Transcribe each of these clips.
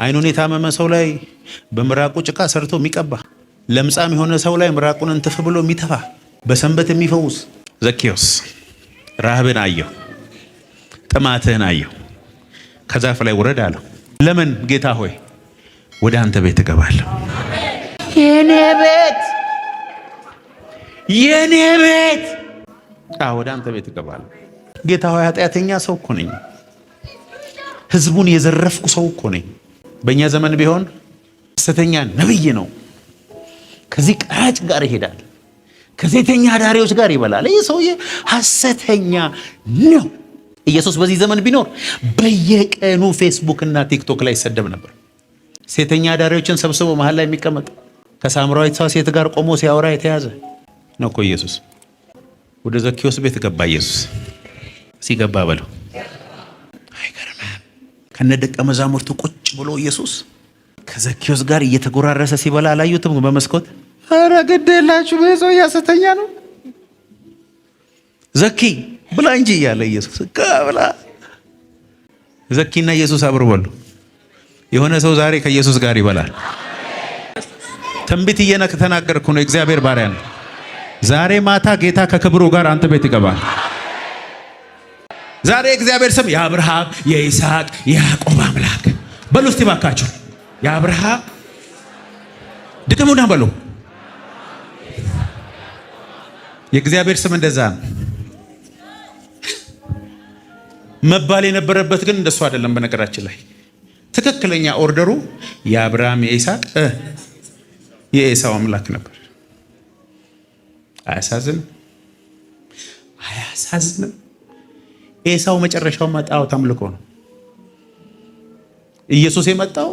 አይኑን የታመመ ሰው ላይ በምራቁ ጭቃ ሰርቶ የሚቀባ፣ ለምጻም የሆነ ሰው ላይ ምራቁን እንትፍ ብሎ የሚተፋ፣ በሰንበት የሚፈውስ ዘኬዎስ ረሃብን አየሁ፣ ጥማትህን አየሁ፣ ከዛፍ ላይ ውረድ አለው። ለምን? ጌታ ሆይ ወደ አንተ ቤት እገባለሁ። የኔ ቤት ወደ አንተ ቤት እገባለሁ። ጌታ ሆይ ኃጢአተኛ ሰው እኮ ነኝ፣ ህዝቡን የዘረፍኩ ሰው እኮ ነኝ። በእኛ ዘመን ቢሆን ሐሰተኛ ነብይ ነው፣ ከዚህ ቀራጭ ጋር ይሄዳል፣ ከሴተኛ አዳሪዎች ጋር ይበላል። ይህ ሰውዬ ሐሰተኛ ነው። ኢየሱስ በዚህ ዘመን ቢኖር በየቀኑ ፌስቡክ እና ቲክቶክ ላይ ይሰደብ ነበር። ሴተኛ አዳሪዎችን ሰብስቦ መሃል ላይ የሚቀመጥ ከሳምራዊት ሴት ጋር ቆሞ ሲያወራ የተያዘ ነው እኮ ኢየሱስ። ወደ ዘኬዎስ ቤት ገባ። ኢየሱስ ሲገባ በለው አይገርምም? ከነ ደቀ መዛሙርቱ ቁጭ ብሎ ኢየሱስ ከዘኬዎስ ጋር እየተጎራረሰ ሲበላ አላዩትም? በመስኮት ኧረ ግድ የላችሁ በሰው ሐሰተኛ ነው ዘኪ ብላ እንጂ እያለ ኢየሱስ ብላ። ዘኪና ኢየሱስ አብረው በሉ። የሆነ ሰው ዛሬ ከኢየሱስ ጋር ይበላል። ትንቢት እየተናገርኩ ነው። እግዚአብሔር ባሪያ ነው። ዛሬ ማታ ጌታ ከክብሩ ጋር አንተ ቤት ይገባል። ዛሬ እግዚአብሔር ስም የአብርሃም የይስሐቅ የያዕቆብ አምላክ በሉ እስቲ ባካችሁ። የአብርሃም ድገሙና በሉ። የእግዚአብሔር ስም እንደዛ ነው መባል የነበረበት ግን እንደሱ አይደለም። በነገራችን ላይ ትክክለኛ ኦርደሩ የአብርሃም የይስሐቅ የኤሳው አምላክ ነበር። አያሳዝንም? አያሳዝንም? ኤሳው መጨረሻው ጣዖት አምልኮ ነው። ኢየሱስ የመጣው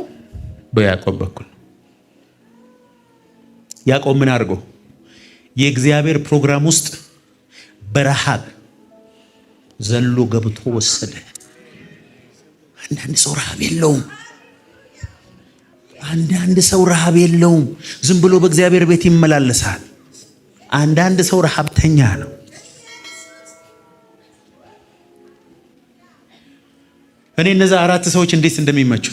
በያዕቆብ በኩል። ያዕቆብ ምን አድርጎ? የእግዚአብሔር ፕሮግራም ውስጥ በረሃብ ዘሎ ገብቶ ወሰደ። አንዳንድ ሰው ረሃብ የለውም። አንዳንድ ሰው ረሃብ የለውም፣ ዝም ብሎ በእግዚአብሔር ቤት ይመላለሳል። አንዳንድ ሰው ረሃብተኛ ነው። እኔ እነዛ አራት ሰዎች እንዴት እንደሚመቹ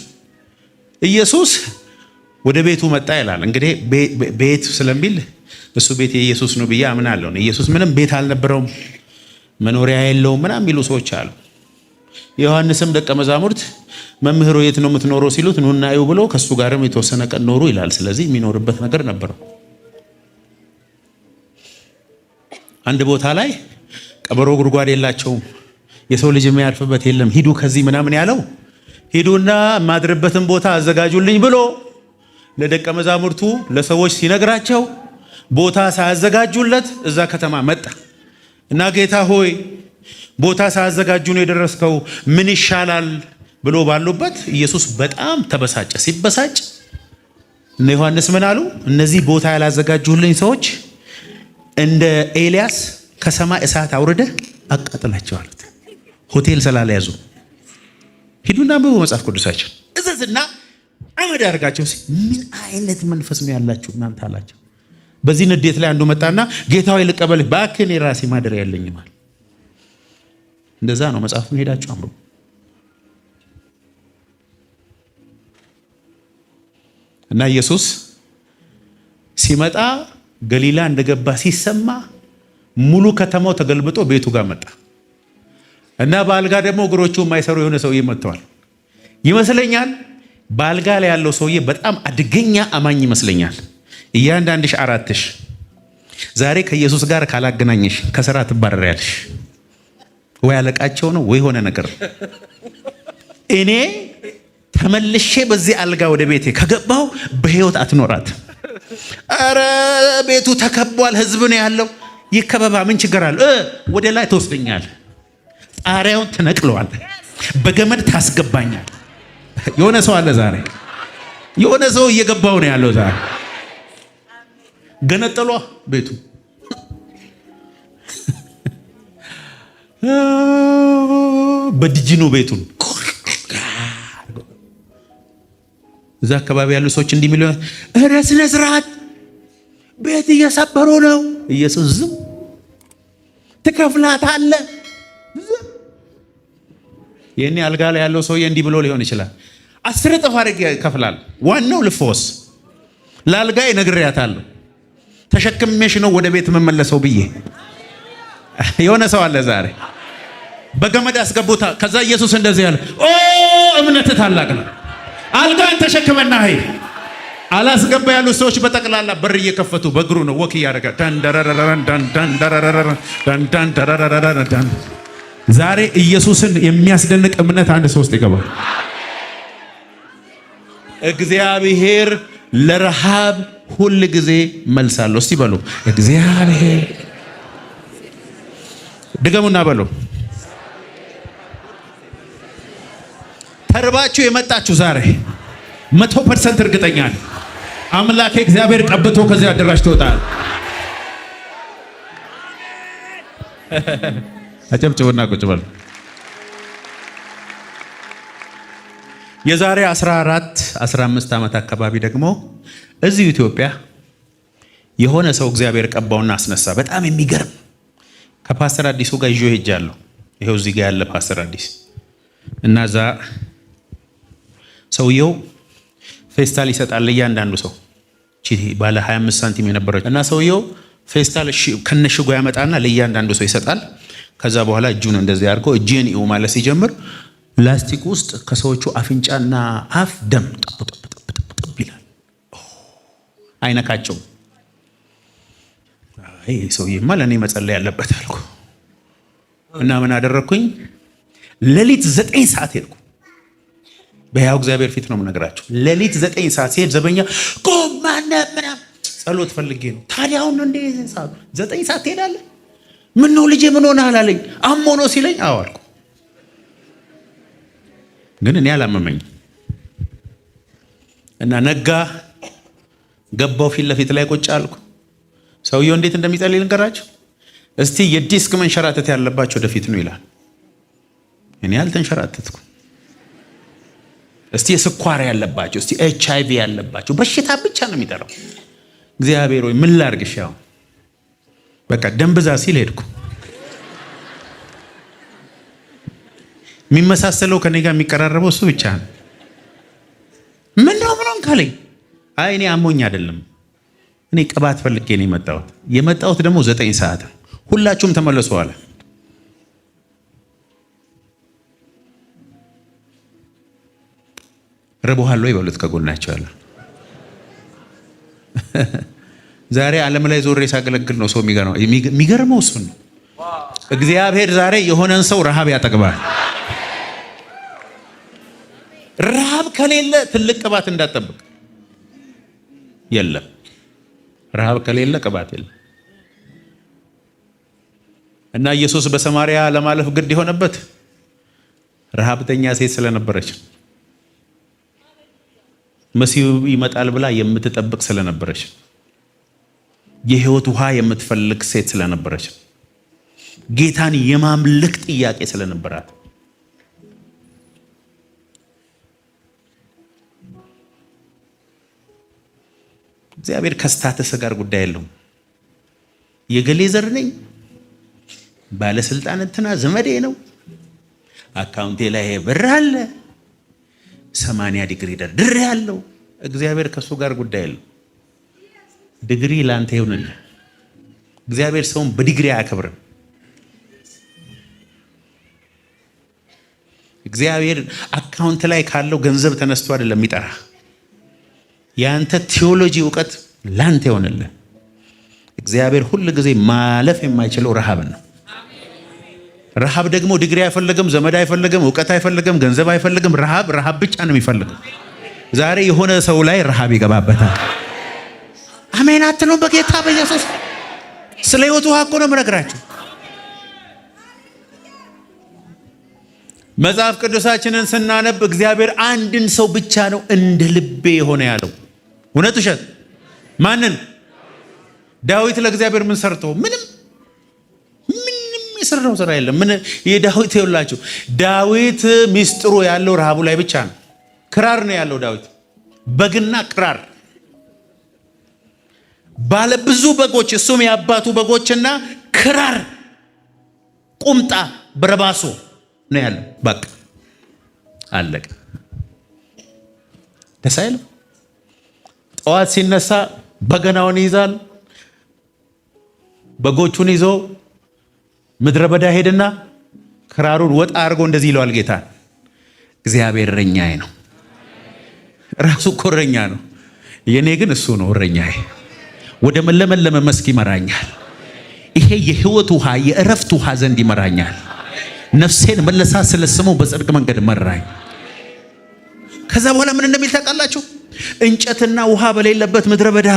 ኢየሱስ ወደ ቤቱ መጣ ይላል። እንግዲህ ቤት ስለሚል እሱ ቤት የኢየሱስ ነው ብዬ አምናለሁ። ኢየሱስ ምንም ቤት አልነበረውም፣ መኖሪያ የለውም ምናምን የሚሉ ሰዎች አሉ። ዮሐንስም ደቀ መዛሙርት መምህሩ የት ነው የምትኖረው ሲሉት ኑና እዩ ብሎ ከሱ ጋርም የተወሰነ ቀን ኖሩ ይላል። ስለዚህ የሚኖርበት ነገር ነበረው። አንድ ቦታ ላይ ቀበሮ ጉድጓድ የላቸውም፣ የሰው ልጅ የሚያርፍበት የለም፣ ሂዱ ከዚህ ምናምን ያለው ሂዱና የማድርበትን ቦታ አዘጋጁልኝ ብሎ ለደቀ መዛሙርቱ ለሰዎች ሲነግራቸው ቦታ ሳያዘጋጁለት እዛ ከተማ መጣ እና ጌታ ሆይ ቦታ ሳያዘጋጁ ነው የደረስከው፣ ምን ይሻላል ብሎ ባሉበት ኢየሱስ በጣም ተበሳጨ። ሲበሳጭ እነ ዮሐንስ ምን አሉ? እነዚህ ቦታ ያላዘጋጁልኝ ሰዎች እንደ ኤልያስ ከሰማይ እሳት አውርደ አቃጥላቸው አሉት። ሆቴል ስላልያዙ ሂዱና አንብቡ መጽሐፍ ቅዱሳችን እዘዝና አመድ አድርጋቸው። ምን አይነት መንፈስ ነው ያላችሁ እናንተ አላቸው። በዚህ ንዴት ላይ አንዱ መጣና ጌታ ሆይ ልቀበልህ፣ እባክህ እኔ ራሴ ማደሪያ የለኝም አለ። እንደዛ ነው። መጽሐፉን ሄዳችሁ አንብቡ። እና ኢየሱስ ሲመጣ ገሊላ እንደገባ ሲሰማ ሙሉ ከተማው ተገልብጦ ቤቱ ጋር መጣ እና በአልጋ ደግሞ እግሮቹ የማይሰሩ የሆነ ሰውዬ መጥተዋል ይመስለኛል። በአልጋ ላይ ያለው ሰውዬ በጣም አደገኛ አማኝ ይመስለኛል። እያንዳንድሽ 4ሽ ዛሬ ከኢየሱስ ጋር ካላገናኘሽ ከሥራ ትባረሪያለሽ። ወይ አለቃቸው ነው ወይ ሆነ ነገር። እኔ ተመልሼ በዚህ አልጋ ወደ ቤቴ ከገባው በህይወት አትኖራት። አረ ቤቱ ተከቧል፣ ህዝብ ነው ያለው። ይከበባ፣ ምን ችግር አለ? ወደ ላይ ተወስደኛል፣ ጣሪያውን ትነቅለዋል፣ በገመድ ታስገባኛል። የሆነ ሰው አለ ዛሬ፣ የሆነ ሰው እየገባው ነው ያለው ዛሬ። ገነጠሏ ቤቱ በድጅኑ ቤቱን እዛ አካባቢ ያሉ ሰዎች እንዲህ ሚሉ ስነ ስርዓት ቤት እየሰበሩ ነው። ኢየሱስ ዝም ትከፍላታለህ። የኔ አልጋ ላይ ያለው ሰውዬ እንዲህ ብሎ ሊሆን ይችላል። 10 እጥፍ አድርጌ ይከፍላል። ዋናው ልፈወስ ላልጋዬ ነግሬያታለሁ። ተሸክሜሽ ነው ወደ ቤት መመለሰው ብዬ የሆነ ሰው አለ ዛሬ በገመድ አስገቡታ። ከዛ ኢየሱስ እንደዚህ ያለ እምነት ታላቅ ነው፣ አልጋን ተሸክመና ሂድ። አላስገባ ያሉ ሰዎች በጠቅላላ በር እየከፈቱ በእግሩ ነው ወክ እያደረገ ዛሬ ኢየሱስን የሚያስደንቅ እምነት አንድ ሰው ውስጥ ይገባል። እግዚአብሔር ለረሃብ ሁል ጊዜ መልሳለሁ። እስቲ በሉ እግዚአብሔር። ድገሙና በሉ። ተርባችሁ የመጣችሁ ዛሬ 100% እርግጠኛ ነኝ አምላኬ እግዚአብሔር ቀብቶ ከዚህ አዳራሽ ትወጣል። አጨብጭቡና ቁጭ በሉ። የዛሬ 14-15 ዓመት አካባቢ ደግሞ እዚሁ ኢትዮጵያ የሆነ ሰው እግዚአብሔር ቀባውና አስነሳ። በጣም የሚገርም ከፓስተር አዲሱ ጋር ይዤ ሄጃለሁ። ይሄው እዚህ ጋር ያለ ፓስተር አዲስ እና እዛ ሰውየው ፌስታል ይሰጣል እያንዳንዱ ሰው ባለ 25 ሳንቲም የነበረች እና ሰውየው ፌስታል ከነሽጎ ያመጣና ለእያንዳንዱ ሰው ይሰጣል። ከዛ በኋላ እጁን እንደዚህ አድርጎ እጄን ይው ማለት ሲጀምር ላስቲክ ውስጥ ከሰዎቹ አፍንጫና አፍ ደም ጠብ ይላል። አይነካቸው። አይ ሰውዬማ ለኔ መጸለይ ያለበት አልኩ እና ምን አደረኩኝ? ሌሊት 9 ሰዓት ሄድኩ። በያው እግዚአብሔር ፊት ነው የምነግራቸው። ሌሊት 9 ሰዓት ሲሄድ ዘበኛ ቆም ምናምን ጸሎት ፈልጌ ነው። ታዲያ አሁን እንደ 9 ሰዓት ትሄዳለህ? ምን ነው ልጄ ምን ሆነሃል አለኝ። አሞ ነው ሲለኝ አዎ አልኩ። ግን እኔ አላመመኝም እና ነጋ ገባው ፊት ለፊት ላይ ቁጭ አልኩ። ሰውየው እንዴት እንደሚጸልይ ልንገራችሁ። እስቲ የዲስክ መንሸራተት ያለባቸው ወደፊት ነው ይላል። እኔ አልተንሸራተትኩም። እስቲ የስኳር ያለባቸው፣ እስቲ HIV ያለባቸው፣ በሽታ ብቻ ነው የሚጠራው። እግዚአብሔር ሆይ ምን ላድርግሽ? ያው በቃ ደም ብዛት ሲል ሄድኩ። የሚመሳሰለው ከኔ ጋር የሚቀራረበው እሱ ብቻ ነው። ምን ነው ምንም ካለኝ አይ እኔ አሞኝ አይደለም፣ እኔ ቅባት ፈልጌ ነው የመጣሁት ደግሞ 9 ሰዓት። ሁላችሁም ተመለሱ አለ። ረቦሃሎ ይበሉት ከጎናቸው ያለ። ዛሬ ዓለም ላይ ዞሬ ሳገለግል ነው ሰው የሚገርመው እሱ ነው። እግዚአብሔር ዛሬ የሆነን ሰው ረሃብ ያጠግባል። ረሃብ ከሌለ ትልቅ ቅባት እንዳትጠብቅ። የለም ረሃብ ከሌለ ቅባት የለም። እና ኢየሱስ በሰማርያ ለማለፍ ግድ የሆነበት ረሃብተኛ ሴት ስለነበረች፣ መሲሁ ይመጣል ብላ የምትጠብቅ ስለነበረች፣ የህይወት ውሃ የምትፈልግ ሴት ስለነበረች፣ ጌታን የማምለክ ጥያቄ ስለነበራት እግዚአብሔር ከስታተስ ጋር ጉዳይ የለውም። የገሌ ዘር ነኝ፣ ባለስልጣን እንትና ዘመዴ ነው፣ አካውንቴ ላይ ብር አለ፣ 80 ዲግሪ ደርድሬ ያለው፣ እግዚአብሔር ከሱ ጋር ጉዳይ የለውም። ዲግሪ ላንተ ይሁንልህ። እግዚአብሔር ሰውን በዲግሪ አያከብርም። እግዚአብሔር አካውንት ላይ ካለው ገንዘብ ተነስቶ አይደለም የሚጠራ። ያንተ ቴዎሎጂ ዕውቀት ላንተ ይሆንልህ። እግዚአብሔር ሁሉ ጊዜ ማለፍ የማይችለው ረሃብን ነው። ረሃብ ደግሞ ዲግሪ አይፈልግም፣ ዘመድ አይፈልግም፣ ዕውቀት አይፈልግም፣ ገንዘብ አይፈልግም። ረሃብ ብቻ ነው የሚፈልገው። ዛሬ የሆነ ሰው ላይ ረሃብ ይገባበታል። አሜን አትለው? በጌታ በኢየሱስ ስለ ሕይወት ውሃ እኮ ነው የምነግራችሁ። መጽሐፍ ቅዱሳችንን ስናነብ እግዚአብሔር አንድን ሰው ብቻ ነው እንደ ልቤ የሆነ ያለው። እውነት ውሸት? ማንን? ዳዊት ለእግዚአብሔር ምን ሰርቶ? ምንም የሰራው ስራ የለም። ምን የዳዊት ይውላችሁ፣ ዳዊት ሚስጥሩ ያለው ረሃቡ ላይ ብቻ ነው። ክራር ነው ያለው ዳዊት፣ በግና ክራር፣ ባለ ብዙ በጎች፣ እሱም የአባቱ በጎችና ክራር፣ ቁምጣ በረባሶ ነው ያለው። በቃ አለቀ። ደስ አይልም? ጠዋት ሲነሳ በገናውን ይይዛል። በጎቹን ይዞ ምድረ በዳ ሄድና ክራሩን ወጣ አድርጎ እንደዚህ ይለዋል ጌታ፣ እግዚአብሔር እረኛዬ ነው። ራሱ እኮ እረኛ ነው። የኔ ግን እሱ ነው እረኛዬ። ወደ ለመለመ መስክ ይመራኛል። ይሄ የህይወት ውሃ የእረፍት ውሃ ዘንድ ይመራኛል። ነፍሴን መለሳ ስለ ስሙ በጽድቅ መንገድ መራኝ። ከዛ በኋላ ምን እንደሚል ታውቃላችሁ? እንጨትና ውሃ በሌለበት ምድረ በዳ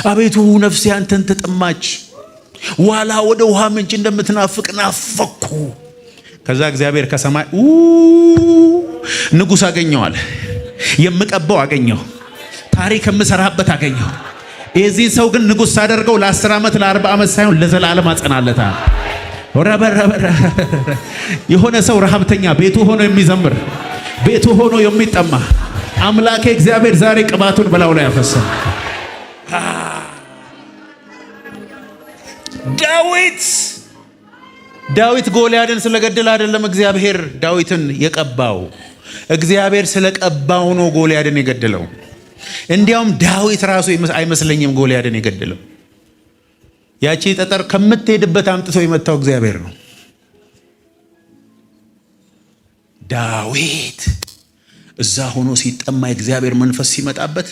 አቤቱ ነፍሴ አንተን ተጠማች፣ ዋላ ወደ ውሃ ምንጭ እንደምትናፍቅ ናፈኩ። ከዛ እግዚአብሔር ከሰማይ ንጉሥ አገኘዋል። የምቀባው አገኘው። ታሪክ የምሰራበት አገኘው። የዚህን ሰው ግን ንጉሥ ሳደርገው ለ10 ዓመት ለ40 ዓመት ሳይሆን ለዘላለም አጸናለታል። የሆነ ሰው ረሃብተኛ ቤቱ ሆኖ የሚዘምር ቤቱ ሆኖ የሚጠማ አምላኬ እግዚአብሔር ዛሬ ቅባቱን በላዩ ላይ ያፈሰ። ዳዊት ጎልያድን ስለገደለ አይደለም እግዚአብሔር ዳዊትን የቀባው። እግዚአብሔር ስለቀባው ነው ጎልያድን የገደለው። እንዲያውም ዳዊት ራሱ አይመስለኝም ጎልያድን የገደለው። ያቺ ጠጠር ከምትሄድበት አምጥቶ የመታው እግዚአብሔር ነው። ዳዊት እዛ ሆኖ ሲጠማ የእግዚአብሔር መንፈስ ሲመጣበት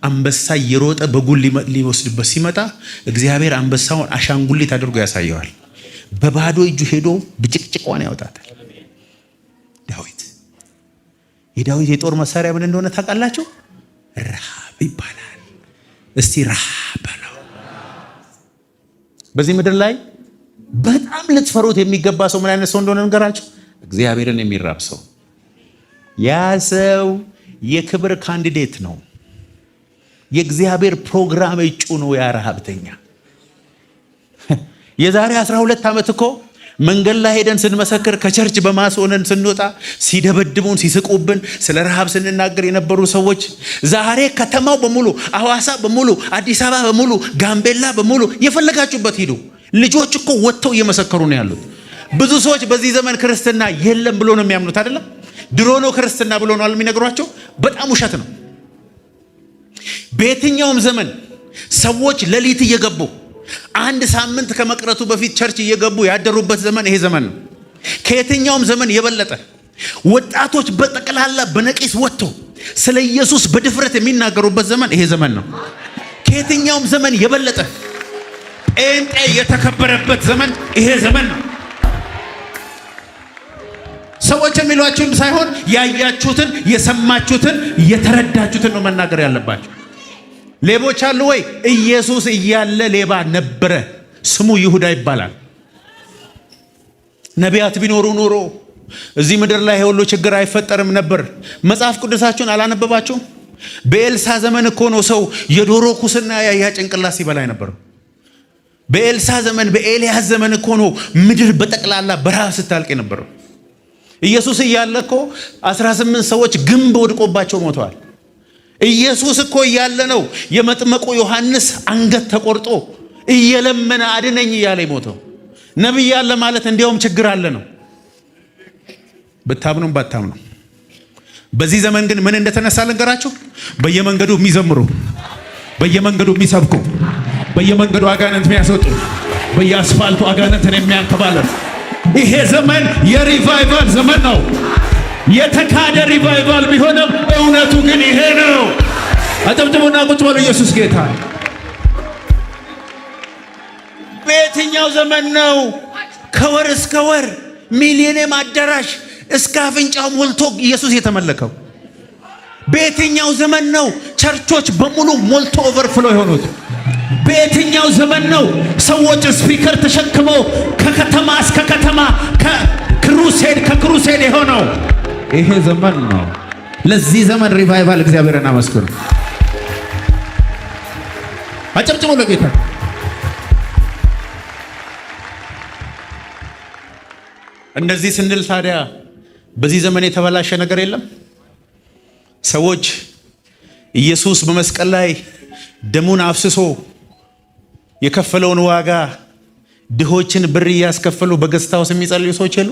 አንበሳ እየሮጠ በጉን ሊወስድበት ሲመጣ እግዚአብሔር አንበሳውን አሻንጉሊት አድርጎ ያሳየዋል። በባዶ እጁ ሄዶ ብጭቅጭቋን ያወጣታል። የዳዊት የጦር መሳሪያ ምን እንደሆነ ታውቃላችሁ? ረሃብ ይባላል። እስቲ ረሃብ በለው። በዚህ ምድር ላይ በጣም ልትፈሩት የሚገባ ሰው ምን አይነት ሰው እንደሆነ ንገራችሁ? እግዚአብሔርን የሚራብ ሰው። ያ ሰው የክብር ካንዲዴት ነው። የእግዚአብሔር ፕሮግራም እጩ ነው። ያ ረሃብተኛ የዛሬ 12 ዓመት እኮ መንገድ ላይ ሄደን ስንመሰክር ከቸርች በማስ ሆነን ስንወጣ ሲደበድቡን ሲስቁብን ስለ ረሃብ ስንናገር የነበሩ ሰዎች ዛሬ ከተማው በሙሉ አዋሳ በሙሉ አዲስ አበባ በሙሉ ጋምቤላ በሙሉ የፈለጋችሁበት ሂዱ። ልጆች እኮ ወጥተው እየመሰከሩ ነው ያሉት። ብዙ ሰዎች በዚህ ዘመን ክርስትና የለም ብሎ ነው የሚያምኑት። አይደለም ድሮ ነው ክርስትና ብሎ ነው የሚነግሯቸው። በጣም ውሸት ነው። በየትኛውም ዘመን ሰዎች ሌሊት እየገቡ አንድ ሳምንት ከመቅረቱ በፊት ቸርች እየገቡ ያደሩበት ዘመን ይሄ ዘመን ነው። ከየትኛውም ዘመን የበለጠ ወጣቶች በጠቅላላ በነቂስ ወጥተው ስለ ኢየሱስ በድፍረት የሚናገሩበት ዘመን ይሄ ዘመን ነው። ከየትኛውም ዘመን የበለጠ ጴንጤ የተከበረበት ዘመን ይሄ ዘመን ነው። ሰዎች የሚሏችሁን ሳይሆን ያያችሁትን፣ የሰማችሁትን፣ የተረዳችሁትን ነው መናገር ያለባችሁ። ሌቦች አሉ ወይ? ኢየሱስ እያለ ሌባ ነበረ። ስሙ ይሁዳ ይባላል። ነቢያት ቢኖሩ ኖሮ እዚህ ምድር ላይ ሁሉ ችግር አይፈጠርም ነበር። መጽሐፍ ቅዱሳችሁን አላነበባችሁም? በኤልሳ ዘመን እኮ ነው ሰው የዶሮ ኩስና ያያ ጭንቅላት ሲበላ ነበር። በኤልሳ ዘመን፣ በኤልያስ ዘመን እኮ ነው ምድር በጠቅላላ በረሃብ ስታልቅ ነበረው። ኢየሱስ እያለ እኮ 18 ሰዎች ግንብ ወድቆባቸው ሞተዋል። ኢየሱስ እኮ እያለ ነው የመጥመቁ ዮሐንስ አንገት ተቆርጦ እየለመነ አድነኝ እያለ ሞተው። ነብይ ያለ ማለት እንዲያውም ችግር አለ ነው። ብታምኑም ባታምኑ በዚህ ዘመን ግን ምን እንደተነሳ ልንገራችሁ። በየመንገዱ የሚዘምሩ፣ በየመንገዱ የሚሰብኩ፣ በየመንገዱ አጋንንት የሚያስወጡ፣ በየአስፋልቱ አጋንንትን የሚያንከባለሉ ይሄ ዘመን የሪቫይቫል ዘመን ነው። የተካደ ሪቫይቫል ቢሆንም እውነቱ ግን ይሄ ነው። አጨብጭቡና ቁጭ በሉ። ኢየሱስ ጌታ። በየትኛው ዘመን ነው ከወር እስከ ወር ሚሊዮኔም አዳራሽ እስከ አፍንጫው ሞልቶ ኢየሱስ የተመለከው? በየትኛው ዘመን ነው ቸርቾች በሙሉ ሞልቶ ኦቨርፍሎ የሆኑት? በየትኛው ዘመን ነው ሰዎች ስፒከር ተሸክመው ከከተማ እስከ ከተማ ከክሩሴድ የሆነው? ይሄ ዘመን ነው። ለዚህ ዘመን ሪቫይቫል እግዚአብሔርን አመስግኑ። አጨብጭቡ ለጌታ። እንደዚህ ስንል ታዲያ በዚህ ዘመን የተበላሸ ነገር የለም? ሰዎች ኢየሱስ በመስቀል ላይ ደሙን አፍስሶ የከፈለውን ዋጋ ድሆችን ብር እያስከፈሉ በገስታ ውስጥ የሚጸልዩ ሰዎች የሉ?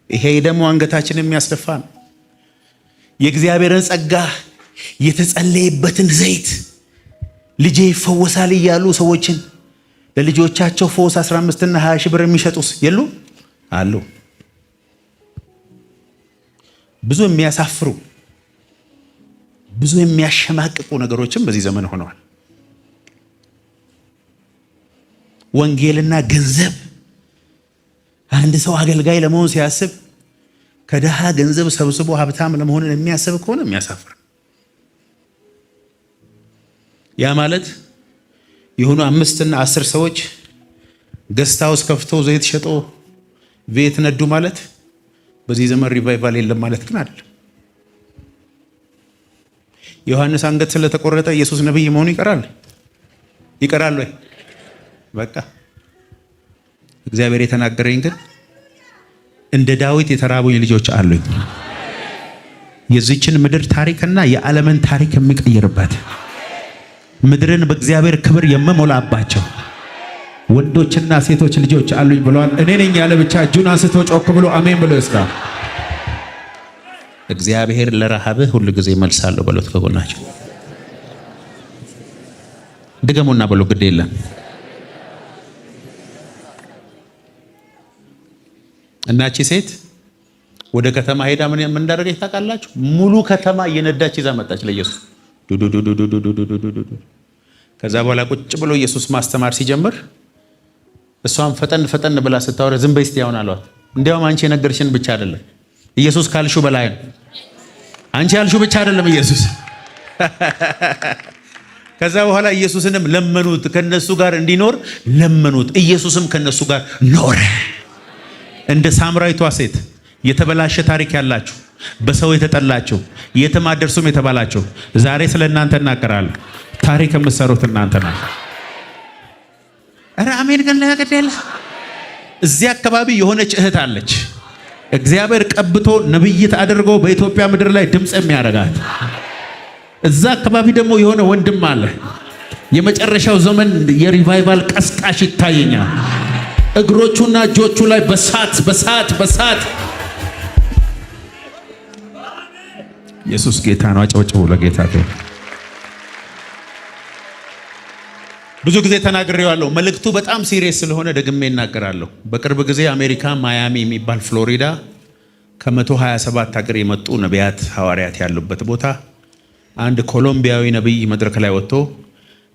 ይሄ ደግሞ አንገታችንን የሚያስደፋ ነው። የእግዚአብሔርን ጸጋ የተጸለየበትን ዘይት ልጄ ይፈወሳል እያሉ ሰዎችን ለልጆቻቸው ፈውስ 15 እና 20 ሺህ ብር የሚሸጡስ የሉ አሉ። ብዙ የሚያሳፍሩ ብዙ የሚያሸማቅቁ ነገሮችም በዚህ ዘመን ሆነዋል። ወንጌልና ገንዘብ። አንድ ሰው አገልጋይ ለመሆን ሲያስብ ከድሃ ገንዘብ ሰብስቦ ሀብታም ለመሆን የሚያስብ ከሆነ የሚያሳፍር። ያ ማለት የሆኑ 5 እና 10 ሰዎች ገስት ሃውስ ከፍተው ዘይት ሸጦ ቤት ነዱ ማለት በዚህ ዘመን ሪቫይቫል የለም ማለት ግን አይደለም። ዮሐንስ አንገት ስለተቆረጠ ኢየሱስ ነብይ መሆኑ ይቀራል ወይ? በቃ እግዚአብሔር የተናገረኝ ግን እንደ ዳዊት የተራቡኝ ልጆች አሉኝ። የዚችን ምድር ታሪክና የዓለምን ታሪክ የሚቀይርበት ምድርን በእግዚአብሔር ክብር የምሞላባቸው ወንዶችና ሴቶች ልጆች አሉኝ ብለዋል። እኔ ነኝ ያለ ብቻ እጁን አንስቶ ጮክ ብሎ አሜን ብሎ ይስራል። እግዚአብሔር ለረሃብህ ሁሉ ጊዜ መልሳለሁ በሉት። ከጎናቸው ድገሙና በሉ። ግድ የለም እናቺ ሴት ወደ ከተማ ሄዳ ምን እንዳደረገች ታውቃላችሁ? ሙሉ ከተማ እየነዳች ይዛ መጣች ለኢየሱስ። ከዛ በኋላ ቁጭ ብሎ ኢየሱስ ማስተማር ሲጀምር እሷም ፈጠን ብላ ስታወራ ዝም በይ እስቲ ያውን አሏት። እንዲያውም አንቺ የነገርሽን ብቻ አይደለም ኢየሱስ ካልሹ በላይ ነው። አንቺ ያልሹ ብቻ አይደለም ኢየሱስ። ከዛ በኋላ ኢየሱስንም ለመኑት፣ ከነሱ ጋር እንዲኖር ለመኑት። ኢየሱስም ከነሱ ጋር ኖረ። እንደ ሳምራዊቷ ሴት የተበላሸ ታሪክ ያላችሁ፣ በሰው የተጠላችሁ፣ የትም አትደርሱም የተባላችሁ ዛሬ ስለ እናንተ እናገራለሁ። ታሪክ የምትሰሩት እናንተ ናችሁ። ኧረ አሜን ግን ለገደለ እዚህ አካባቢ የሆነች እህት አለች። እግዚአብሔር ቀብቶ ነብይት አድርጎ በኢትዮጵያ ምድር ላይ ድምጽ የሚያደርጋት። እዛ አካባቢ ደግሞ የሆነ ወንድም አለ። የመጨረሻው ዘመን የሪቫይቫል ቀስቃሽ ይታየኛል። እግሮቹና እጆቹ ላይ በሳት ኢየሱስ ጌታ ነው። አጨብጭቡ ለጌታ። ብዙ ጊዜ ተናግሬዋለሁ። መልእክቱ በጣም ሲሪየስ ስለሆነ ደግሜ እናገራለሁ። በቅርብ ጊዜ አሜሪካ ማያሚ የሚባል ፍሎሪዳ ከ127 ሀገር የመጡ ነቢያት ሐዋርያት ያሉበት ቦታ አንድ ኮሎምቢያዊ ነቢይ መድረክ ላይ ወጥቶ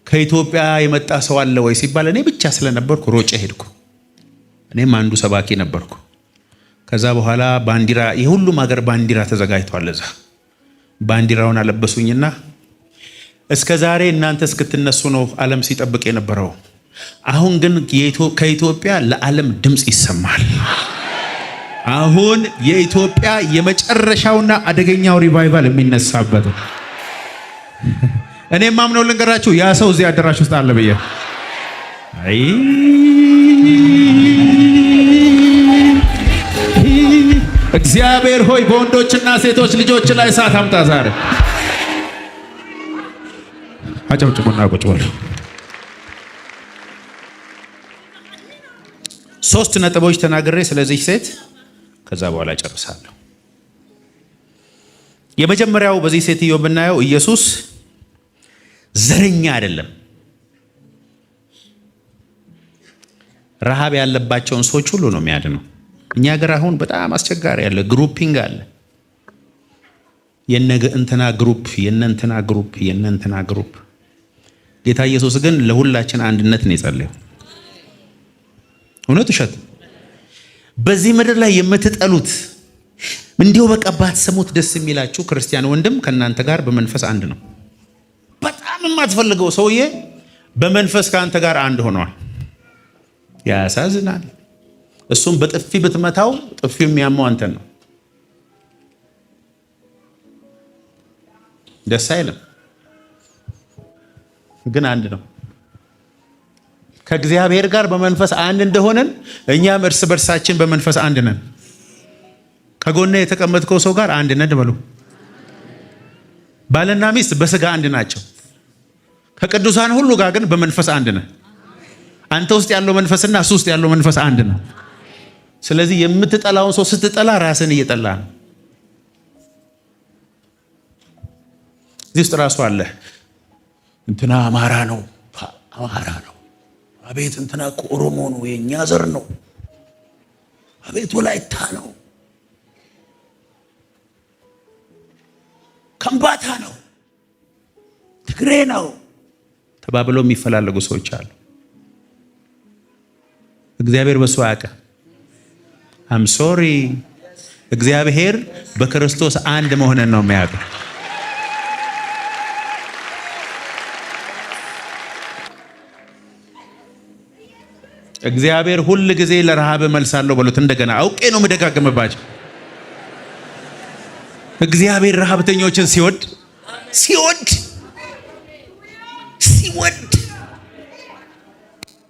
ከኢትዮጵያ የመጣ ሰው አለ ወይ ሲባል እኔ ብቻ ስለነበርኩ ሮጬ ሄድኩ። እኔም አንዱ ሰባኪ ነበርኩ። ከዛ በኋላ ባንዲራ፣ የሁሉም ሀገር ባንዲራ ተዘጋጅቷል። እዛ ባንዲራውን አለበሱኝና እስከ ዛሬ እናንተ እስክትነሱ ነው ዓለም ሲጠብቅ የነበረው። አሁን ግን ከኢትዮጵያ ለዓለም ድምፅ ይሰማል። አሁን የኢትዮጵያ የመጨረሻውና አደገኛው ሪቫይቫል የሚነሳበት። እኔም ማምነው ልንገራችሁ፣ ያ ሰው እዚህ አዳራሽ ውስጥ አለ ብዬ እግዚአብሔር ሆይ በወንዶችና ሴቶች ልጆች ላይ እሳት አምጣ ዛሬ። አጨብጭቡና ቁጭ በሉ። 3 ነጥቦች ተናግሬ ስለዚህ ሴት ከዛ በኋላ ጨርሳለሁ። የመጀመሪያው በዚህ ሴትዮ ብናየው ኢየሱስ ዘረኛ አይደለም። ረሃብ ያለባቸውን ሰዎች ሁሉ ነው የሚያድነው። እኛ ሀገር አሁን በጣም አስቸጋሪ ያለ ግሩፒንግ አለ። የነንትና ግሩፕ የነንትና ግሩፕ የነንትና ግሩፕ። ጌታ ኢየሱስ ግን ለሁላችን አንድነት ነው የጸለየው። እውነት ውሸት? በዚህ ምድር ላይ የምትጠሉት እንዲሁ በቀባት ስሙት ደስ የሚላችሁ ክርስቲያን ወንድም ከእናንተ ጋር በመንፈስ አንድ ነው። በጣም የማትፈልገው ሰውዬ በመንፈስ ከአንተ ጋር አንድ ሆኗል። ያሳዝናል። እሱም በጥፊ ብትመታው ጥፊው የሚያመው አንተን ነው። ደስ አይልም፣ ግን አንድ ነው። ከእግዚአብሔር ጋር በመንፈስ አንድ እንደሆነን እኛም እርስ በርሳችን በመንፈስ አንድ ነን። ከጎነ የተቀመጥከው ሰው ጋር አንድ ነን በሉ። ባልና ሚስት በስጋ አንድ ናቸው። ከቅዱሳን ሁሉ ጋር ግን በመንፈስ አንድ ነን። አንተ ውስጥ ያለው መንፈስና እሱ ውስጥ ያለው መንፈስ አንድ ነው። ስለዚህ የምትጠላውን ሰው ስትጠላ ራስን እየጠላ ነው። እዚህ ውስጥ ራሱ አለ። እንትና አማራ ነው፣ አቤት እንትና ኦሮሞ ነው፣ የኛ ዘር ነው፣ አቤት ወላይታ ነው፣ ከምባታ ነው፣ ትግሬ ነው ተባብለው የሚፈላለጉ ሰዎች አሉ። እግዚአብሔር በሱ አያውቅም። አም ሶሪ። እግዚአብሔር በክርስቶስ አንድ መሆንን ነው የሚያውቀው። እግዚአብሔር ሁል ጊዜ ለረሃብ መልሳለሁ በሉት። እንደገና አውቄ ነው የምደጋግምባቸው። እግዚአብሔር ረሃብተኞችን ሲወድ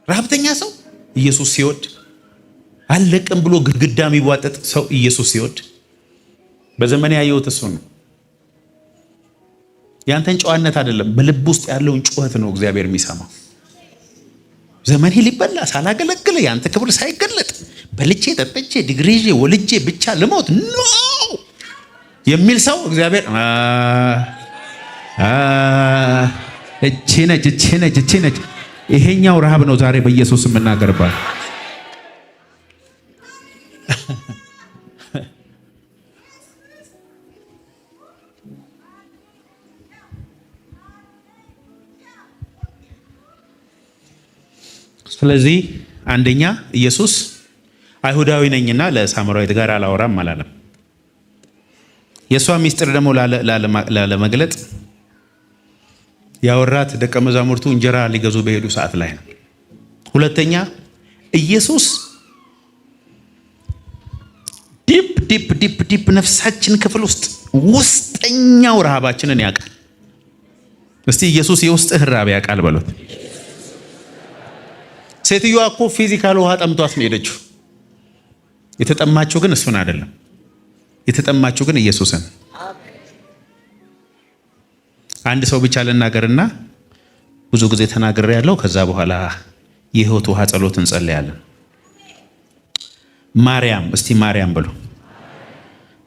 ረሃብተኛ ሰው ኢየሱስ ሲወድ፣ አለቅም ብሎ ግድግዳ የሚቧጠጥ ሰው ኢየሱስ ሲወድ፣ በዘመኔ ያየሁት እሱ ነው። ያንተን ጨዋነት አይደለም፣ በልብ ውስጥ ያለውን ጩኸት ነው እግዚአብሔር የሚሰማው። ዘመኔ ሊበላ ሳላገለግል ያንተ ክብር ሳይገለጥ በልቼ ጠጥቼ ዲግሪ ይዤ ወልጄ ብቻ ልሞት ኖ የሚል ሰው እግዚአብሔር እቺ ነች። ይሄኛው ረሃብ ነው ዛሬ በኢየሱስ የምናገርባት። ስለዚህ አንደኛ ኢየሱስ አይሁዳዊ ነኝና ለሳምራዊት ጋር አላወራም አላለም። የሷ ሚስጥር ደግሞ ላለመግለጥ ያወራት ደቀ መዛሙርቱ እንጀራ ሊገዙ በሄዱ ሰዓት ላይ ነው። ሁለተኛ ኢየሱስ ዲፕ ነፍሳችን ክፍል ውስጥ ውስጠኛው ረሃባችንን ያውቃል። እስቲ ኢየሱስ የውስጥህ ረሃብ ያውቃል በሉት። ሴትዮዋ እኮ ፊዚካል ውሃ ጠምቷት ነው ሄደችው። የተጠማችው ግን እሱን አይደለም። የተጠማችው ግን ኢየሱስን። አንድ ሰው ብቻ ልናገርና ብዙ ጊዜ ተናግሬ ያለው፣ ከዛ በኋላ የህይወት ውሃ ጸሎት እንጸልያለን። ማርያም፣ እስቲ ማርያም ብሎ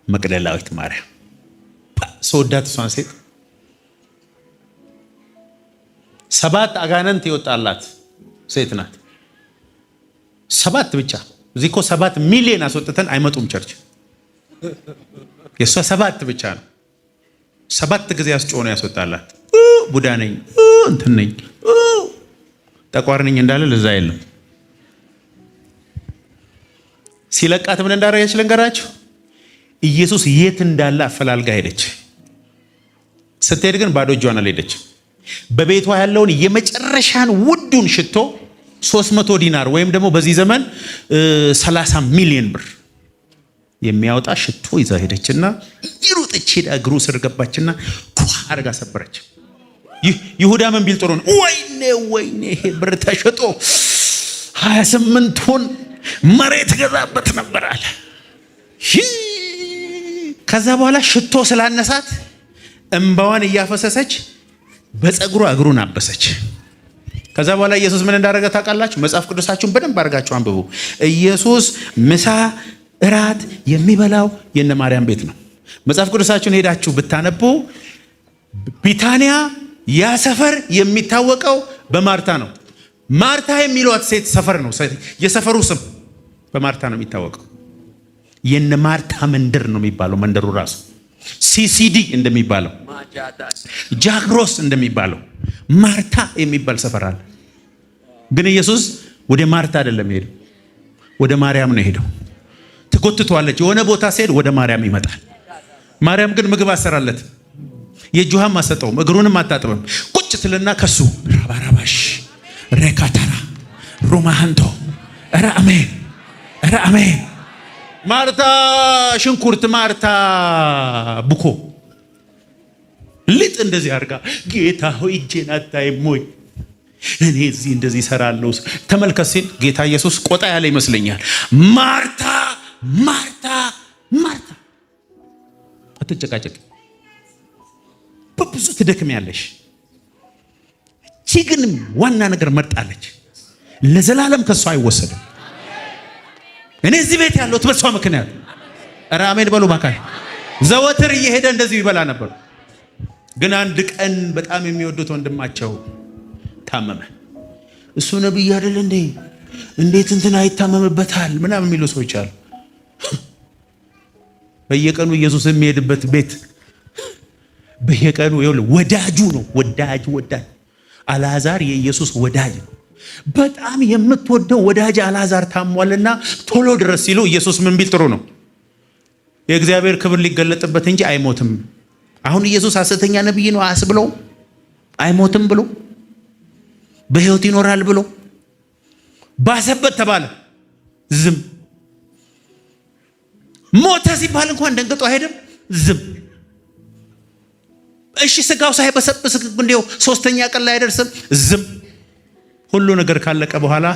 መቅደላዊት ማርያም ሰውዳት እሷን ሴት 7 አጋንንት ይወጣላት ሴት ናት። 7 ብቻ። እዚህ እኮ 7 ሚሊዮን አስወጥተን አይመጡም ቸርች። የእሷ 7 ብቻ ነው። 7 ጊዜ አስጮህ ነው ያስወጣላት። ቡዳ ነኝ እንትን ነኝ ጠቋር ነኝ እንዳለ ለዛ የለም። ሲለቃት ምን እንዳደረገች ልንገራችሁ። ኢየሱስ የት እንዳለ አፈላልጋ ሄደች። ስትሄድ ግን ባዶ እጇን አልሄደችም። በቤቷ ያለውን የመጨረሻን ውዱን ሽቶ 300 ዲናር ወይም ደግሞ በዚህ ዘመን 30 ሚሊዮን ብር የሚያወጣ ሽቶ ይዛ ሄደችና ይሩጥች ሄዳ እግሩ ስር ገባችና ኩ አርጋ ሰበረች። ይሁዳ ምን ቢል ጥሩ ነው? ወይኔ ይሄ ብር ተሸጦ 28ቱን መሬት ገዛበት ነበር አለ። ከዛ በኋላ ሽቶ ስላነሳት እንባዋን እያፈሰሰች በፀጉሯ እግሩን አበሰች። ከዛ በኋላ ኢየሱስ ምን እንዳደረገ ታውቃላችሁ? መጽሐፍ ቅዱሳችሁን በደንብ አድርጋችሁ አንብቡ። ኢየሱስ ምሳ እራት የሚበላው የነ ማርያም ቤት ነው። መጽሐፍ ቅዱሳችሁን ሄዳችሁ ብታነቡ ቢታንያ ያ ሰፈር የሚታወቀው በማርታ ነው። ማርታ የሚሏት ሴት ሰፈር ነው። የሰፈሩ ስም በማርታ ነው የሚታወቀው። የነ ማርታ መንደር ነው የሚባለው። መንደሩ ራሱ ሲሲዲ እንደሚባለው፣ ጃግሮስ እንደሚባለው ማርታ የሚባል ሰፈር አለ። ግን ኢየሱስ ወደ ማርታ አይደለም ሄደው፣ ወደ ማርያም ነው ሄደው። ትጎትቷለች። የሆነ ቦታ ሲሄድ ወደ ማርያም ይመጣል። ማርያም ግን ምግብ አሰራለት። የእጁሃም አሰጠውም፣ እግሩንም አታጥብም። ቁጭ ትልና ከሱ ራባራባሽ ሬካታራ ሩማሃንቶ ኧረ አሜን ማርታ ሽንኩርት፣ ማርታ ቡኮ ልጥ እንደዚህ አድርጋ ጌታ ሆይ እጄን አታይም ወይ? እኔ እዚህ እንደዚህ እሰራለሁ ተመልከት ሲል ጌታ ኢየሱስ ቆጣ ያለ ይመስለኛል። ማርታ አትጨቃጨቅ፣ በብዙ ትደክሚያለሽ። እቺ ግን ዋና ነገር መርጣለች። ለዘላለም ከሷ አይወሰድም። እኔ እዚህ ቤት ያለሁት በሷ ምክንያት። ኧረ አሜን በሉ ባካይ። ዘወትር እየሄደ እንደዚህ ይበላ ነበር። ግን አንድ ቀን በጣም የሚወዱት ወንድማቸው ታመመ። እሱ ነብይ አይደል እንዴ? እንዴት እንትን አይታመምበታል ምናምን የሚሉ ሰዎች አሉ። በየቀኑ ኢየሱስ የሚሄድበት ቤት በየቀኑ ወዳጁ ነው። ወዳጅ አልዓዛር የኢየሱስ ወዳጅ ነው። በጣም የምትወደው ወዳጅ አልዓዛር ታሟልና ቶሎ ድረስ ሲሉ ኢየሱስ ምን ቢል ጥሩ ነው? የእግዚአብሔር ክብር ሊገለጥበት እንጂ አይሞትም። አሁን ኢየሱስ ሐሰተኛ ነብይ ነው አስብሎ አይሞትም ብሎ በሕይወት ይኖራል ብሎ ባሰበት ተባለ። ዝም ሞተ ሲባል እንኳን ደንግጦ አይሄድም። ዝም እሺ ስጋው ሳይበሰብስ እንዴው ሶስተኛ ቀን ላይ አይደርስም። ዝም ሁሉ ነገር ካለቀ በኋላ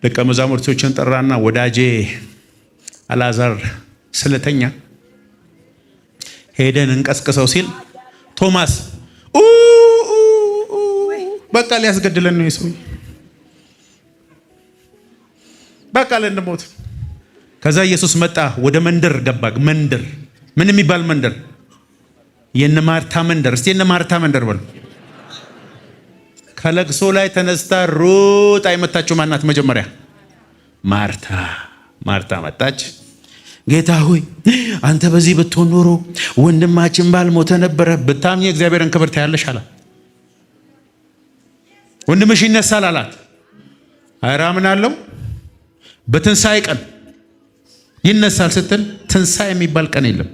ደቀ መዛሙርቶችን ጠራና ወዳጄ አልዓዛር ስለተኛ ሄደን እንቀስቅሰው ሲል ቶማስ በቃ ሊያስገድለን ነው የሰው በቃ ለንሞት። ከዛ ኢየሱስ መጣ፣ ወደ መንደር ገባ። መንደር ምን የሚባል መንደር? የነ ማርታ መንደር። እስቲ የነ ማርታ መንደር በሉ። ከለቅሶ ላይ ተነስታ ሩጥ አይመታችሁ ማናት? መጀመሪያ ማርታ መጣች። ጌታ ሆይ አንተ በዚህ ብትሆን ኖሮ ወንድማችን ባልሞተ ነበረ። ብታምኚ እግዚአብሔርን ክብር ታያለሽ አላት። ወንድምሽ ይነሳል አላት። ኧረ አምናለሁ በትንሣኤ ቀን ይነሳል ስትል ትንሣኤ የሚባል ቀን የለም።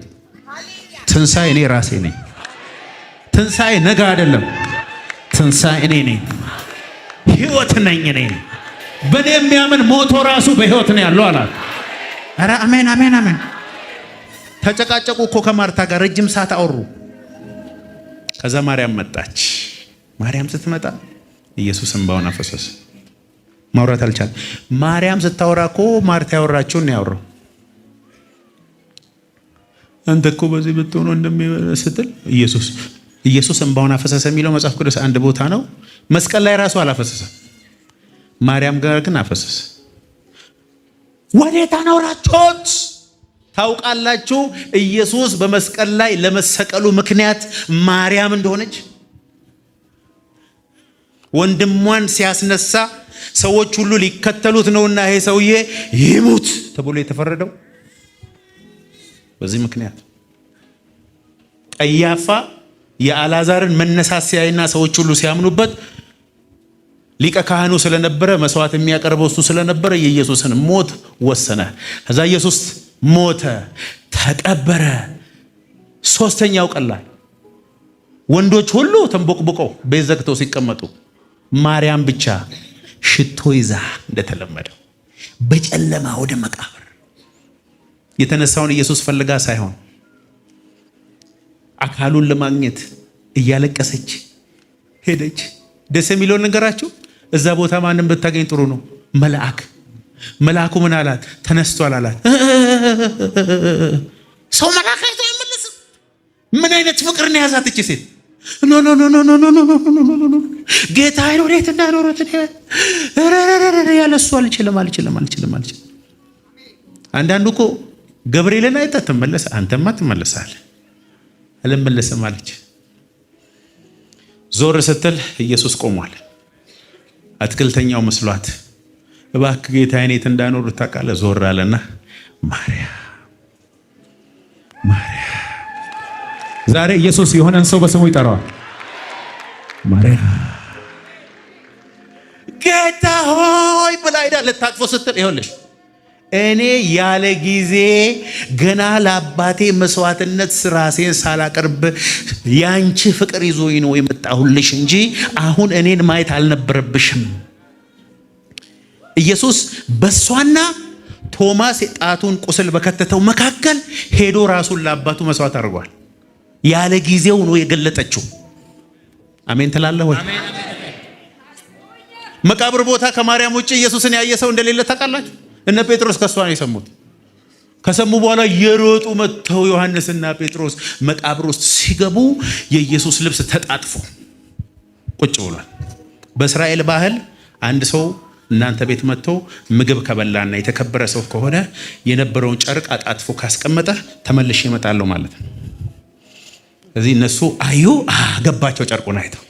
ትንሣኤ እኔ ራሴ ነኝ። ትንሣኤ ነገ አይደለም። ትንሣኤ እኔ ነኝ። ሕይወት ነኝ እኔ። በእኔ የሚያምን ሞቶ ራሱ በሕይወት ነው ያለው አላት። ኧረ አሜን አሜን አሜን። ተጨቃጨቁ እኮ ከማርታ ጋር ረጅም ሰዓት አወሩ። ከዛ ማርያም መጣች። ማርያም ስትመጣ ኢየሱስ እንባውን አፈሰሰ። ማውራት አልቻለም። ማርያም ስታወራ እኮ ማርታ ያወራችውን ነው ያወራው። አንተ እኮ በዚህ ብትሆን እንደሚስትል ኢየሱስ እንባውን አፈሰሰ የሚለው መጽሐፍ ቅዱስ አንድ ቦታ ነው። መስቀል ላይ ራሱ አላፈሰሰም። ማርያም ጋር ግን አፈሰሰ። ወዴት አኖራችሁት? ታውቃላችሁ ኢየሱስ በመስቀል ላይ ለመሰቀሉ ምክንያት ማርያም እንደሆነች። ወንድሟን ሲያስነሳ ሰዎች ሁሉ ሊከተሉት ነውና ይሄ ሰውዬ ይሙት ተብሎ የተፈረደው በዚህ ምክንያት። ቀያፋ የአልዓዛርን መነሳት ሲያይና ሰዎች ሁሉ ሲያምኑበት ሊቀ ካህኑ ስለነበረ መስዋዕት የሚያቀርበው እሱ ስለነበረ የኢየሱስን ሞት ወሰነ። ከዛ ኢየሱስ ሞተ፣ ተቀበረ። ሶስተኛው ቀን ላይ ወንዶች ሁሉ ተንቦቅቦቀው ቤት ዘግተው ሲቀመጡ ማርያም ብቻ ሽቶ ይዛ እንደተለመደው በጨለማ ወደ መቃብር የተነሳውን ኢየሱስ ፈልጋ ሳይሆን አካሉን ለማግኘት እያለቀሰች ሄደች። ደስ የሚለውን ነገራችሁ እዛ ቦታ ማንም ብታገኝ ጥሩ ነው። መልአኩ ምን አላት? ተነስቷል አላት። ሰው መልአክ አይቶ አይመለስም። ምን አይነት ፍቅር ነው ያዛት እቺ ሴት? ኖ ጌታ አይኖር የት እንዳኖረት ያለሱ አልችልም። አንዳንዱ እኮ ገብርኤልን አይተህ ትመለስ፣ አንተማ ትመለሳለህ። አልመለስም አለች። ዞር ስትል ኢየሱስ ቆሟል። አትክልተኛው መስሏት እባክህ ጌታዬን የት እንዳኖር ታውቃለህ? ዞር አለና ማርያም። ዛሬ ኢየሱስ የሆነን ሰው በስሙ ይጠራዋል። ማርያም ጌታ ሆይ ብላ ሄዳ ልታቅፎ ስትል ይኸውልሽ እኔ ያለ ጊዜ ገና ለአባቴ መስዋዕትነት ራሴን ሳላቀርብ ያንቺ ፍቅር ይዞኝ ነው የመጣሁልሽ እንጂ አሁን እኔን ማየት አልነበረብሽም። ኢየሱስ በሷና ቶማስ ጣቱን ቁስል በከተተው መካከል ሄዶ ራሱን ለአባቱ መስዋዕት አድርጓል። ያለ ጊዜው ነው የገለጠችው። አሜን ትላለህ ወይ? መቃብር ቦታ ከማርያም ውጭ ኢየሱስን ያየ ሰው እንደሌለ ታውቃላችሁ? እነ ጴጥሮስ ከሷ ነው የሰሙት። ከሰሙ በኋላ የሮጡ መጥተው ዮሐንስና ጴጥሮስ መቃብር ውስጥ ሲገቡ የኢየሱስ ልብስ ተጣጥፎ ቁጭ ብሏል። በእስራኤል ባህል አንድ ሰው እናንተ ቤት መጥቶ ምግብ ከበላና የተከበረ ሰው ከሆነ የነበረውን ጨርቅ አጣጥፎ ካስቀመጠ ተመልሼ እመጣለሁ ማለት ነው። እዚህ እነሱ አዩ፣ ገባቸው። ጨርቁን አይተው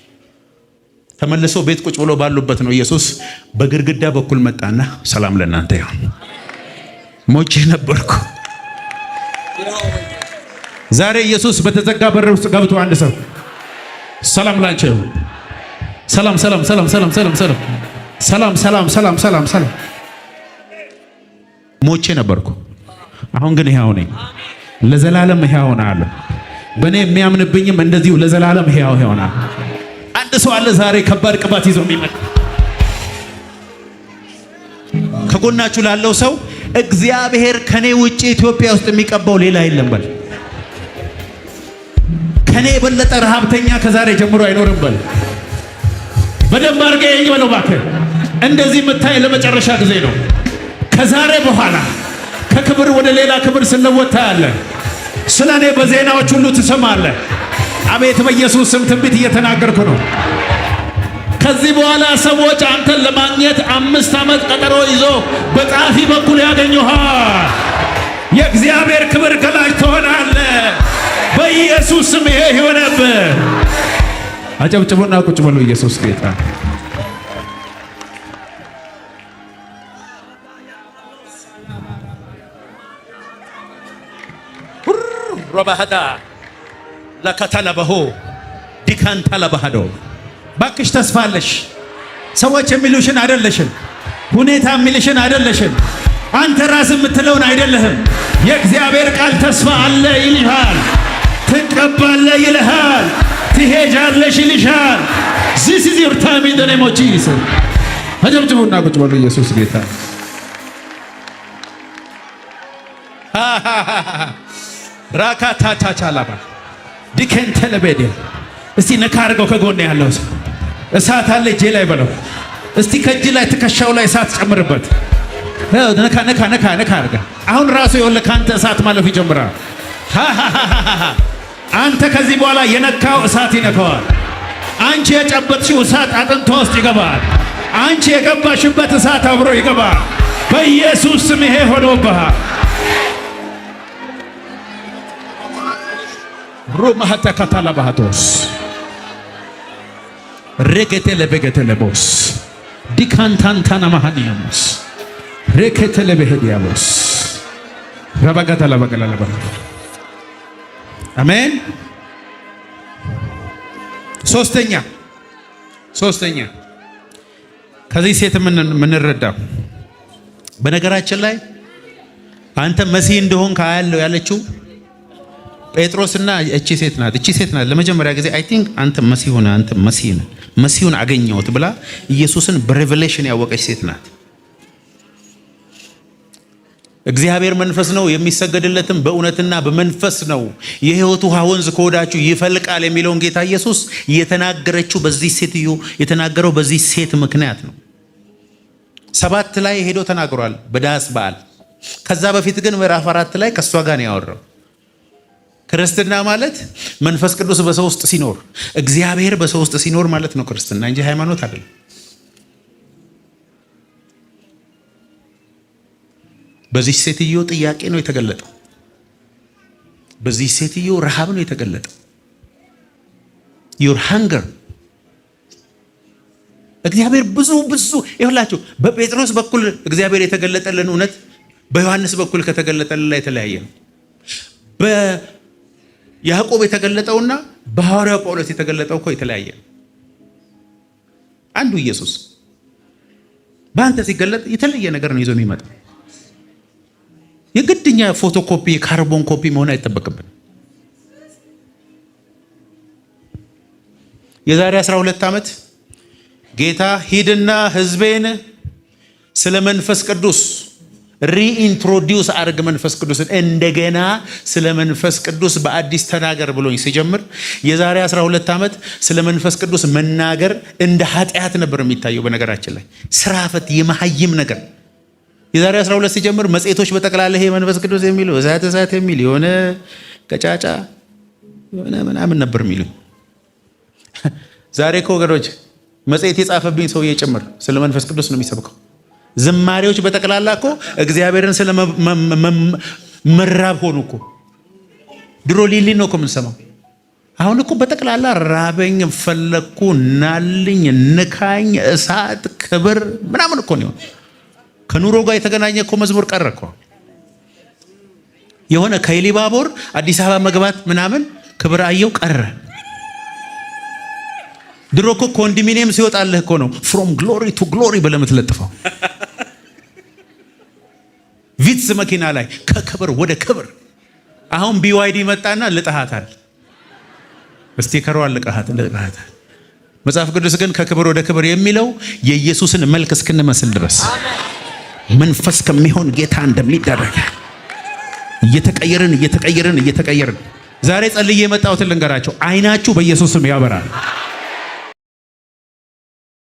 ተመልሶ ቤት ቁጭ ብሎ ባሉበት ነው ኢየሱስ በግድግዳ በኩል መጣና ሰላም ለእናንተ ይሁን፣ ሞቼ ነበርኩ። ዛሬ ኢየሱስ በተዘጋ በር ውስጥ ገብቶ አንድ ሰው ሰላም ላንቺ ይሁን፣ ሰላም ሰላም ሰላም ሰላም ሰላም ሰላም ሰላም ሰላም ሰላም ሰላም ሰላም፣ ሞቼ ነበርኩ፣ አሁን ግን ሕያው ነኝ፣ ለዘላለም ሕያው ሆናለሁ። በእኔ የሚያምንብኝም እንደዚሁ ለዘላለም ሕያው ይሆናል። አንድ ሰው አለ ዛሬ ከባድ ቅባት ይዞ የሚመጣ። ከጎናችሁ ላለው ሰው እግዚአብሔር ከኔ ውጪ ኢትዮጵያ ውስጥ የሚቀባው ሌላ የለም በል። ከኔ የበለጠ ረሃብተኛ ከዛሬ ጀምሮ አይኖርም በል። በደንብ አድርገኝ በለው እባክህ። እንደዚህ የምታይ ለመጨረሻ ጊዜ ነው። ከዛሬ በኋላ ከክብር ወደ ሌላ ክብር ስለወጥ ታያለህ። ስለ እኔ በዜናዎች ሁሉ ትሰማለህ። አቤት በኢየሱስ ስም ትንቢት እየተናገርኩ ነው። ከዚህ በኋላ ሰዎች አንተን ለማግኘት 5 ዓመት ቀጠሮ ይዞ በጻፊ በኩል ያገኙሃል። የእግዚአብሔር ክብር ገላጭ ትሆናለህ። በኢየሱስ ስም ይሄ ይሆነብህ። አጨብጭቡና ቁጭ በሉ። ኢየሱስ ጌታ። ረባሃዳ ለከተለበሆ ዲካንታ ለባህዶ ባክሽ ተስፋለሽ። ሰዎች የሚሉሽን አይደለሽም። ሁኔታ የሚልሽን አይደለሽም። አንተ ራስ የምትለውን አይደለህም። የእግዚአብሔር ቃል ተስፋ አለ ይልሃል። ትቀባለህ ይልሃል። ትሄጃለሽ ይልሻል። This is your time in the name of Jesus። አጨብጭቡና ቁጭ በሉ። ኢየሱስ ጌታ። ራካታታቻላባ ዲከንተለበደ እስቲ ነካ አድርገው። ከጎን ያለው ሰው እሳት አለ እጄ ላይ በለው። እስቲ ከእጅ ላይ ትከሻው ላይ እሳት ጨምርበት። ነካ ነካ ነካ ነካ አድርገ። አሁን ራሱ ይኸውልህ ካንተ እሳት ማለፍ ይጀምራል። አንተ ከዚህ በኋላ የነካው እሳት ይነካዋል። አንቺ የጨበጥሽው እሳት አጥንቷ ውስጥ ይገባል። አንቺ የገባሽበት እሳት አብሮ ይገባል። በኢየሱስ ስም ይሄ ሆኖብሃል። ሮማሃታ ካታላ ባሃቶስ ሬኬቴለ በገቴለቦስ ዲካንታንታና ማሃኒያሞስ ሬኬቴለ በሄዲያሞስ ረባጋታላ ባገላላ። አሜን። ሶስተኛ ከዚህ ሴት የምንረዳው በነገራችን ላይ አንተ መሲህ እንደሆን ካያለው ያለችው ጴጥሮስና እቺ ሴት ናት። እቺ ሴት ናት ለመጀመሪያ ጊዜ አይ ቲንክ አንተ መሲህ ሆነ፣ አንተ መሲህ ነህ፣ መሲሁን አገኘሁት ብላ ኢየሱስን በሬቨሌሽን ያወቀች ሴት ናት። እግዚአብሔር መንፈስ ነው፣ የሚሰገድለትም በእውነትና በመንፈስ ነው። የሕይወት ውሃ ወንዝ ከሆዳችሁ ይፈልቃል የሚለውን ጌታ ኢየሱስ የተናገረችው በዚህ ሴትዮ የተናገረው በዚህ ሴት ምክንያት ነው። 7 ላይ ሄዶ ተናግሯል በዳስ በዓል። ከዛ በፊት ግን ምዕራፍ 4 ላይ ከሷ ጋር ነው ያወራው። ክርስትና ማለት መንፈስ ቅዱስ በሰው ውስጥ ሲኖር፣ እግዚአብሔር በሰው ውስጥ ሲኖር ማለት ነው ክርስትና እንጂ ሃይማኖት አይደለም። በዚህ ሴትዮ ጥያቄ ነው የተገለጠው። በዚህ ሴትዮ ረሃብ ነው የተገለጠው። your hunger እግዚአብሔር ብዙ ይኸውላችሁ፣ በጴጥሮስ በኩል እግዚአብሔር የተገለጠልን እውነት በዮሐንስ በኩል ከተገለጠልን ላይ የተለያየ ነው። በያዕቆብ የተገለጠውና በሐዋርያው ጳውሎስ የተገለጠው እኮ የተለያየ ነው። አንዱ ኢየሱስ በአንተ ሲገለጥ የተለየ ነገር ነው ይዞ የሚመጣው። የግድኛ ፎቶኮፒ ካርቦን ኮፒ መሆን አይጠበቅብን። የዛሬ 12 ዓመት ጌታ ሂድና ሕዝቤን ስለ መንፈስ ቅዱስ ሪኢንትሮዲውስ አድርግ፣ መንፈስ ቅዱስን እንደገና ስለ መንፈስ ቅዱስ በአዲስ ተናገር ብሎኝ ሲጀምር የዛሬ 12 ዓመት ስለ መንፈስ ቅዱስ መናገር እንደ ኃጢአት ነበር የሚታየው። በነገራችን ላይ ስራፈት የመሐይም ነገር የዛሬ 12 ሲጀምር መጽሔቶች በጠቅላላ ይሄ መንፈስ ቅዱስ የሚለው እሳት የሚል የሆነ ቀጫጫ የሆነ ምናምን ነበር የሚሉ። ዛሬ እኮ ወገኖች መጽሔት የጻፈብኝ ሰውዬ ጭምር ስለ መንፈስ ቅዱስ ነው የሚሰብከው። ዝማሬዎች በጠቅላላ እኮ እግዚአብሔርን ስለ መራብ ሆኑ እኮ። ድሮ ሊሊ ነው እኮ የምንሰማው። አሁን እኮ በጠቅላላ ራበኝ፣ ፈለኩ፣ ናልኝ፣ ንካኝ፣ እሳት፣ ክብር ምናምን እኮ ነው። ከኑሮ ጋር የተገናኘ እኮ መዝሙር ቀረ እኮ። የሆነ ከኢሊባቦር አዲስ አበባ መግባት ምናምን ክብር አየው ቀረ። ድሮ እኮ ኮንዶሚኒየም ሲወጣልህ እኮ ነው ፍሮም ግሎሪ ቱ ግሎሪ ብለህ የምትለጥፈው። ቪትስ መኪና ላይ ከክብር ወደ ክብር። አሁን ቢዋይዲ መጣና ልጠሃታል። ስቲከሩ ልጠሃታል። መጽሐፍ ቅዱስ ግን ከክብር ወደ ክብር የሚለው የኢየሱስን መልክ እስክንመስል ድረስ መንፈስ ከሚሆን ጌታ እንደሚደረግ እየተቀየርን ዛሬ ጸልዬ የመጣሁትን ልንገራቸው። አይናችሁ በኢየሱስ ስም ያበራል።